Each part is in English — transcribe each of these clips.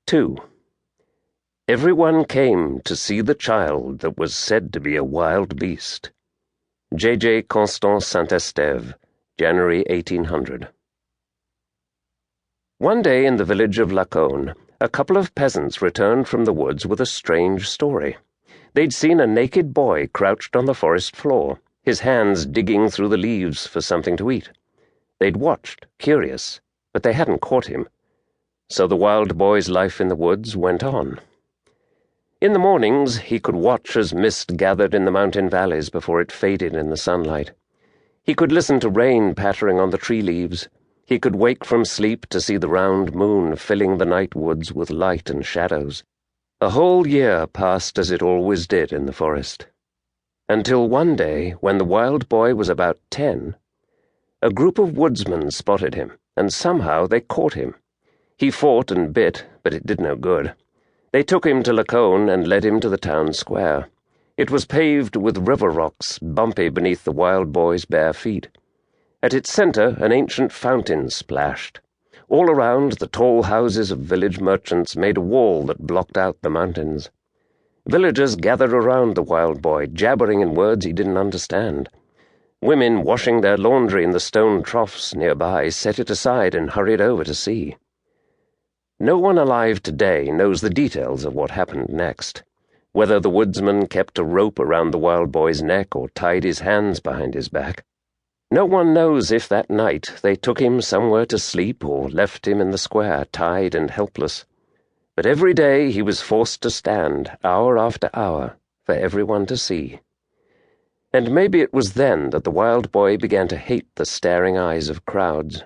2. Everyone came to see the child that was said to be a wild beast. J. Constant Saint-Estève, January 1800. One day in the village of Lacaune, a couple of peasants returned from the woods with a strange story. They'd seen a naked boy crouched on the forest floor, his hands digging through the leaves for something to eat. They'd watched, curious, but they hadn't caught him. So the wild boy's life in the woods went on. In the mornings, he could watch as mist gathered in the mountain valleys before it faded in the sunlight. He could listen to rain pattering on the tree leaves. He could wake from sleep to see the round moon filling the night woods with light and shadows. A whole year passed as it always did in the forest. Until one day, when the wild boy was about 10, a group of woodsmen spotted him, and somehow they caught him. He fought and bit, but it did no good. They took him to Lacaune and led him to the town square. It was paved with river rocks, bumpy beneath the wild boy's bare feet. At its center, an ancient fountain splashed. All around, the tall houses of village merchants made a wall that blocked out the mountains. Villagers gathered around the wild boy, jabbering in words he didn't understand. Women washing their laundry in the stone troughs nearby set it aside and hurried over to see. No one alive today knows the details of what happened next, whether the woodsman kept a rope around the wild boy's neck or tied his hands behind his back. No one knows if that night they took him somewhere to sleep or left him in the square, tied and helpless. But every day he was forced to stand, hour after hour, for everyone to see. And maybe it was then that the wild boy began to hate the staring eyes of crowds.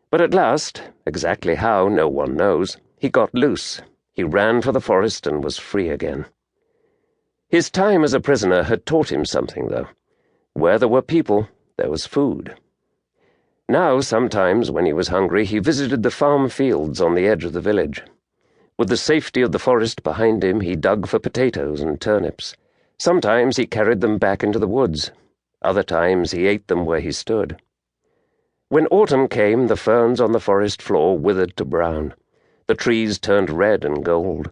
But at last, exactly how no one knows, he got loose. He ran for the forest and was free again. His time as a prisoner had taught him something, though. Where there were people, there was food. Now, sometimes, when he was hungry, he visited the farm fields on the edge of the village. With the safety of the forest behind him, he dug for potatoes and turnips. Sometimes he carried them back into the woods. Other times he ate them where he stood. When autumn came, the ferns on the forest floor withered to brown. The trees turned red and gold.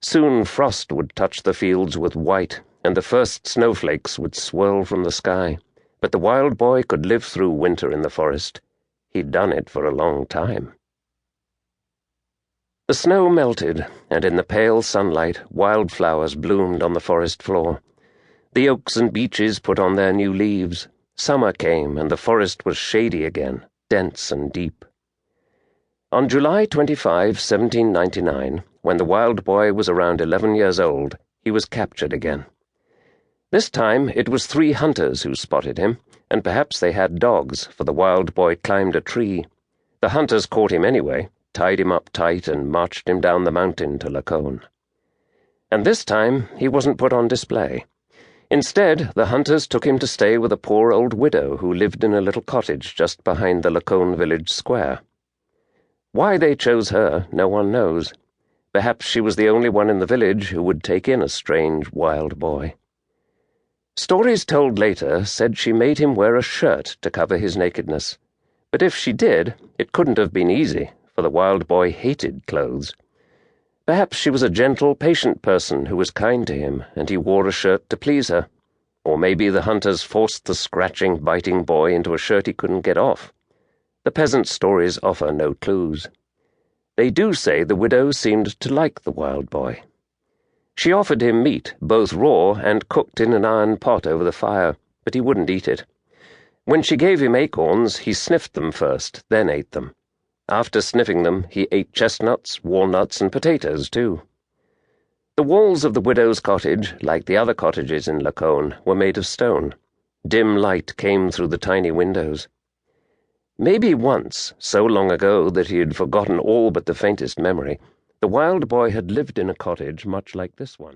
Soon frost would touch the fields with white, and the first snowflakes would swirl from the sky. But the wild boy could live through winter in the forest. He'd done it for a long time. The snow melted, and in the pale sunlight, wildflowers bloomed on the forest floor. The oaks and beeches put on their new leaves. Summer came, and the forest was shady again, dense and deep. On July 25, 1799, when the wild boy was around 11 years old, he was captured again. This time it was 3 hunters who spotted him, and perhaps they had dogs, for the wild boy climbed a tree. The hunters caught him anyway, tied him up tight, and marched him down the mountain to Lacaune. And this time he wasn't put on display. Instead, the hunters took him to stay with a poor old widow who lived in a little cottage just behind the Lacaune village square. Why they chose her, no one knows. Perhaps she was the only one in the village who would take in a strange wild boy. Stories told later said she made him wear a shirt to cover his nakedness. But if she did, it couldn't have been easy, for the wild boy hated clothes. Perhaps she was a gentle, patient person who was kind to him, and he wore a shirt to please her. Or maybe the hunters forced the scratching, biting boy into a shirt he couldn't get off. The peasant stories offer no clues. They do say the widow seemed to like the wild boy. She offered him meat, both raw and cooked in an iron pot over the fire, but he wouldn't eat it. When she gave him acorns, he sniffed them first, then ate them. After sniffing them, he ate chestnuts, walnuts, and potatoes, too. The walls of the widow's cottage, like the other cottages in Lacaune, were made of stone. Dim light came through the tiny windows. Maybe once, so long ago that he had forgotten all but the faintest memory, the wild boy had lived in a cottage much like this one.